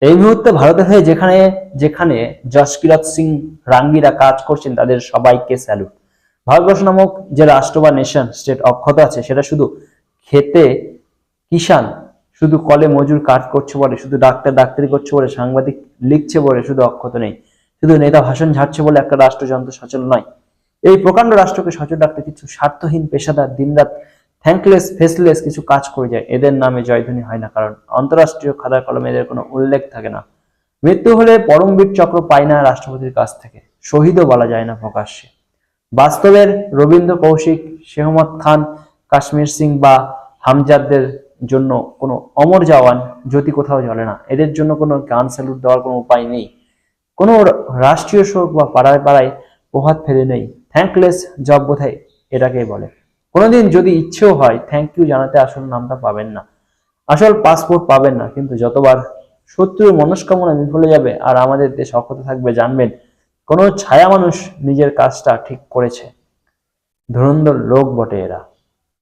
এই মুহূর্তে ভারতের হয়ে যেখানে যেখানে যশকিরত সিং রাঙ্গিরা কাজ করছেন তাদের সবাইকে স্যালুট। ভারতবর্ষ নামক যে রাষ্ট্র বা নেশন স্টেট অক্ষত আছে, সেটা শুধু খেতে কিষান, শুধু কলে মজুর কাজ করছে বলে, শুধু ডাক্তার ডাক্তারি করছে বলে, সাংবাদিক লিখছে বলে শুধু অক্ষত নেই, শুধু নেতা ভাষণ ঝাড়ছে বলে একটা রাষ্ট্রযন্ত্র সচল নয়। এই প্রকাণ্ড রাষ্ট্রকে সচল রাখতে কিছু স্বার্থহীন পেশাদার দিনরাত থ্যাঙ্কলেস ফেসলেস কিছু কাজ করে যায়। এদের নামে জয়ধ্বনি হয় না, কারণ অন্তরাষ্ট্রীয় খাতার কলমে এদের কোনো উল্লেখ থাকে না। মৃত্যু হলে পরমবীর চক্র পায় না রাষ্ট্রপতির কাছ থেকে, শহীদও বলা যায় না প্রকাশ্যে। বাস্তবের রবীন্দ্র কৌশিক, শেহমত খান, কাশ্মীর সিং বা হামজাদদের জন্য কোনো অমর জওয়ান জ্যোতি কোথাও জ্বলে না। এদের জন্য কোনো গান স্যালুট দেওয়ার কোনো উপায় নেই, কোনো রাষ্ট্রীয় শোক বা পাড়ায় পাড়ায় প্রভাত ফেলে নেই। থ্যাঙ্কলেস জব বোধহয় এটাকেই বলে। কোনোদিন যদি ইচ্ছেও হয় থ্যাংক ইউ জানাতে আসল নামটা পাবেন না, আসল পাসপোর্ট পাবেন না, কিন্তু যতবার শত্রুর মনস্কামনা বিফলে যাবে আর আমাদের দেশ অক্ষত থাকবে, জানবেন কোনো ছায়া মানুষ নিজের কাজটা ঠিক করেছে। ধুরন্ধর লোক বটে এরা।